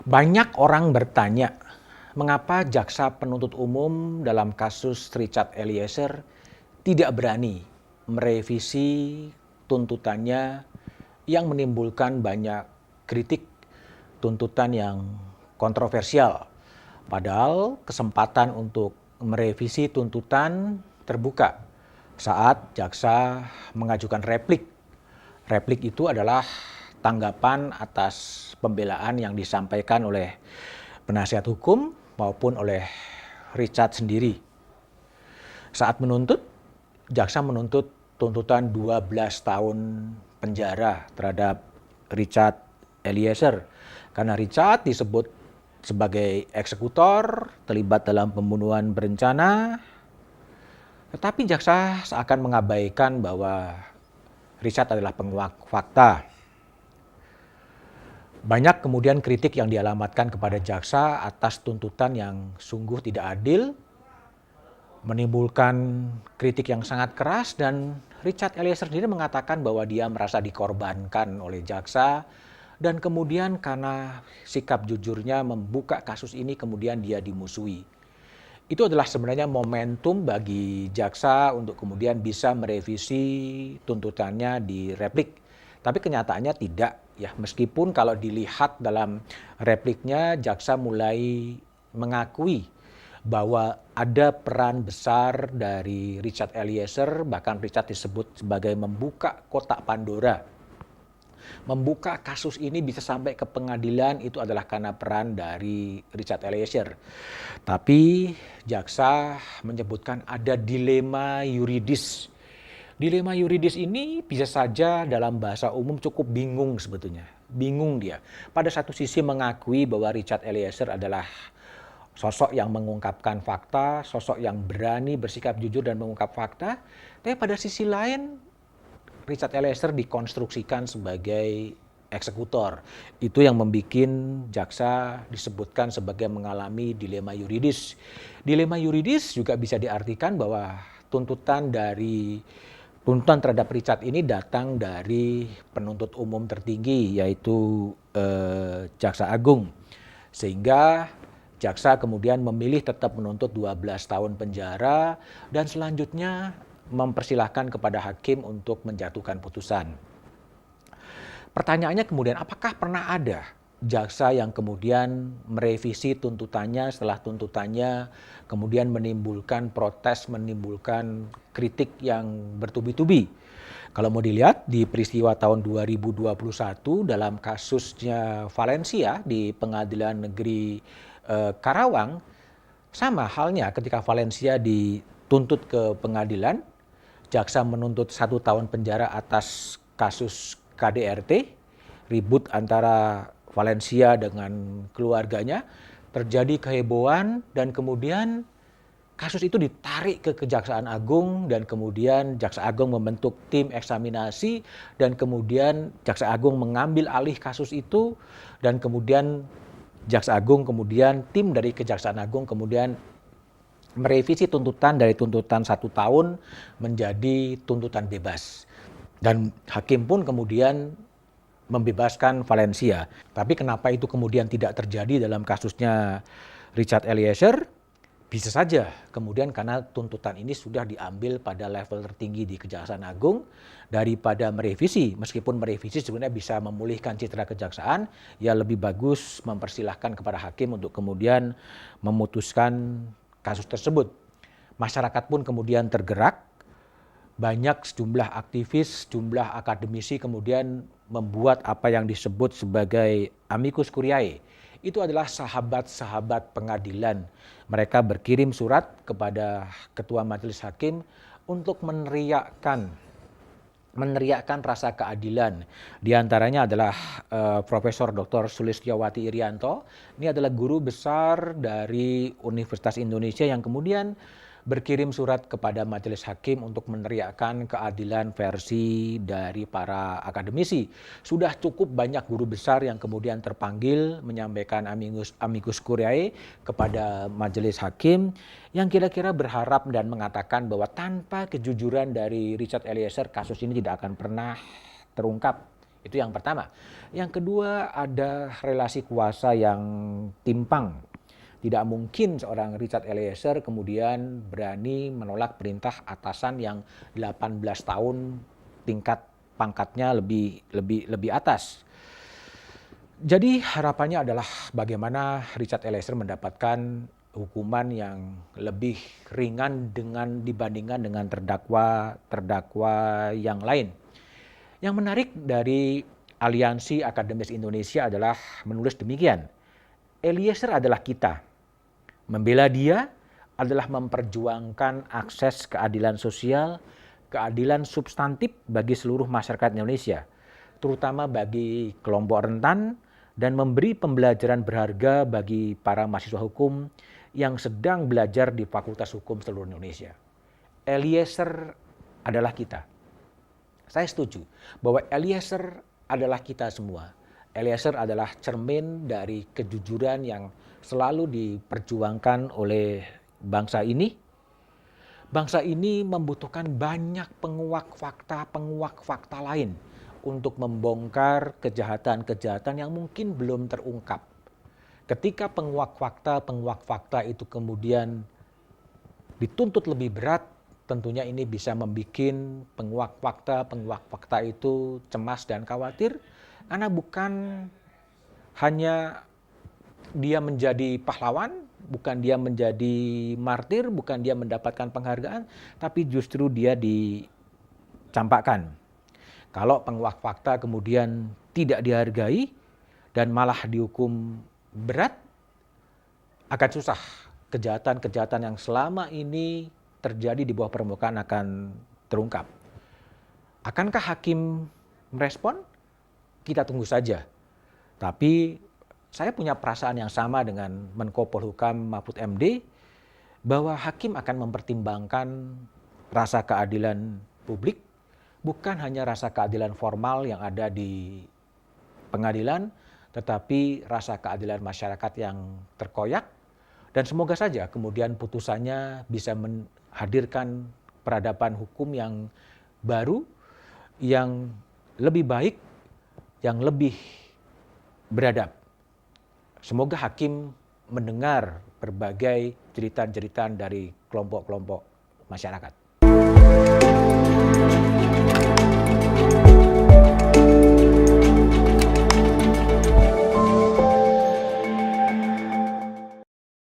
Banyak orang bertanya, mengapa jaksa penuntut umum dalam kasus Richard Eliezer tidak berani merevisi tuntutannya yang menimbulkan banyak kritik, tuntutan yang kontroversial. Padahal kesempatan untuk merevisi tuntutan terbuka saat jaksa mengajukan replik. Replik itu adalah tanggapan atas pembelaan yang disampaikan oleh penasihat hukum maupun oleh Richard sendiri. Saat menuntut, jaksa menuntut tuntutan 12 tahun penjara terhadap Richard Eliezer karena Richard disebut sebagai eksekutor, terlibat dalam pembunuhan berencana, tetapi jaksa seakan mengabaikan bahwa Richard adalah penguak fakta. Banyak kemudian kritik yang dialamatkan kepada jaksa atas tuntutan yang sungguh tidak adil, menimbulkan kritik yang sangat keras, dan Richard Eliezer sendiri mengatakan bahwa dia merasa dikorbankan oleh jaksa, dan kemudian karena sikap jujurnya membuka kasus ini kemudian dia dimusuhi. Itu adalah sebenarnya momentum bagi jaksa untuk kemudian bisa merevisi tuntutannya di replik. Tapi kenyataannya tidak, ya, meskipun kalau dilihat dalam repliknya jaksa mulai mengakui bahwa ada peran besar dari Richard Eliezer, bahkan Richard disebut sebagai membuka kotak Pandora. Membuka kasus ini bisa sampai ke pengadilan itu adalah karena peran dari Richard Eliezer. Tapi jaksa menyebutkan ada dilema yuridis. Dilema yuridis ini bisa saja dalam bahasa umum cukup bingung sebetulnya. Bingung dia. Pada satu sisi mengakui bahwa Richard Eliezer adalah sosok yang mengungkapkan fakta, sosok yang berani bersikap jujur dan mengungkap fakta. Tapi pada sisi lain Richard Eliezer dikonstruksikan sebagai eksekutor. Itu yang membuat jaksa disebutkan sebagai mengalami dilema yuridis. Dilema yuridis juga bisa diartikan bahwa tuntutan terhadap Richard ini datang dari penuntut umum tertinggi, yaitu Jaksa Agung. Sehingga jaksa kemudian memilih tetap menuntut 12 tahun penjara dan selanjutnya mempersilahkan kepada hakim untuk menjatuhkan putusan. Pertanyaannya kemudian, apakah pernah ada jaksa yang kemudian merevisi tuntutannya setelah tuntutannya kemudian menimbulkan protes, menimbulkan kritik yang bertubi-tubi? Kalau mau dilihat di peristiwa tahun 2021 dalam kasusnya Valencia di Pengadilan Negeri Karawang, sama halnya ketika Valencia dituntut ke pengadilan, jaksa menuntut 1 tahun penjara atas kasus KDRT, ribut antara Valencia dengan keluarganya, terjadi kehebohan dan kemudian kasus itu ditarik ke Kejaksaan Agung dan kemudian Jaksa Agung membentuk tim eksaminasi dan kemudian Jaksa Agung mengambil alih kasus itu dan kemudian Jaksa Agung kemudian tim dari Kejaksaan Agung kemudian merevisi tuntutan dari tuntutan 1 tahun menjadi tuntutan bebas. Dan hakim pun kemudian membebaskan Valencia. Tapi kenapa itu kemudian tidak terjadi dalam kasusnya Richard Eliezer? Bisa saja kemudian karena tuntutan ini sudah diambil pada level tertinggi di Kejaksaan Agung daripada merevisi. Meskipun merevisi sebenarnya bisa memulihkan citra kejaksaan, ya lebih bagus mempersilahkan kepada hakim untuk kemudian memutuskan kasus tersebut. Masyarakat pun kemudian tergerak, banyak sejumlah aktivis, sejumlah akademisi kemudian membuat apa yang disebut sebagai amicus curiae. Itu adalah sahabat-sahabat pengadilan. Mereka berkirim surat kepada Ketua Majelis Hakim untuk meneriakkan rasa keadilan. Di antaranya adalah Profesor Dr. Sulistyowati Irianto. Ini adalah guru besar dari Universitas Indonesia yang kemudian berkirim surat kepada Majelis Hakim untuk meneriakkan keadilan versi dari para akademisi. Sudah cukup banyak guru besar yang kemudian terpanggil menyampaikan amicus curiae kepada Majelis Hakim yang kira-kira berharap dan mengatakan bahwa tanpa kejujuran dari Richard Eliezer kasus ini tidak akan pernah terungkap. Itu yang pertama. Yang kedua, ada relasi kuasa yang timpang. Tidak mungkin seorang Richard Eliezer kemudian berani menolak perintah atasan yang 18 tahun tingkat pangkatnya lebih atas. Jadi harapannya adalah bagaimana Richard Eliezer mendapatkan hukuman yang lebih ringan dibandingkan dengan terdakwa yang lain. Yang menarik dari Aliansi Akademis Indonesia adalah menulis demikian. Eliezer adalah kita. Membela dia adalah memperjuangkan akses keadilan sosial, keadilan substantif bagi seluruh masyarakat Indonesia, terutama bagi kelompok rentan, dan memberi pembelajaran berharga bagi para mahasiswa hukum yang sedang belajar di Fakultas Hukum seluruh Indonesia. Eliezer adalah kita. Saya setuju bahwa Eliezer adalah kita semua. Eliezer adalah cermin dari kejujuran yang selalu diperjuangkan oleh bangsa ini. Bangsa ini membutuhkan banyak penguak fakta lain untuk membongkar kejahatan-kejahatan yang mungkin belum terungkap. Ketika penguak fakta itu kemudian dituntut lebih berat, tentunya ini bisa membuat penguak fakta itu cemas dan khawatir, karena bukan hanya dia menjadi pahlawan, bukan dia menjadi martir, bukan dia mendapatkan penghargaan, tapi justru dia dicampakkan. Kalau penguak fakta kemudian tidak dihargai dan malah dihukum berat, akan susah. Kejahatan-kejahatan yang selama ini terjadi di bawah permukaan akan terungkap. Akankah hakim merespon? Kita tunggu saja. Tapi saya punya perasaan yang sama dengan Menko Polhukam Mahfud MD, bahwa hakim akan mempertimbangkan rasa keadilan publik, bukan hanya rasa keadilan formal yang ada di pengadilan, tetapi rasa keadilan masyarakat yang terkoyak. Dan semoga saja kemudian putusannya bisa menghadirkan peradaban hukum yang baru, yang lebih baik, yang lebih beradab. Semoga hakim mendengar berbagai jeritan-jeritan dari kelompok-kelompok masyarakat.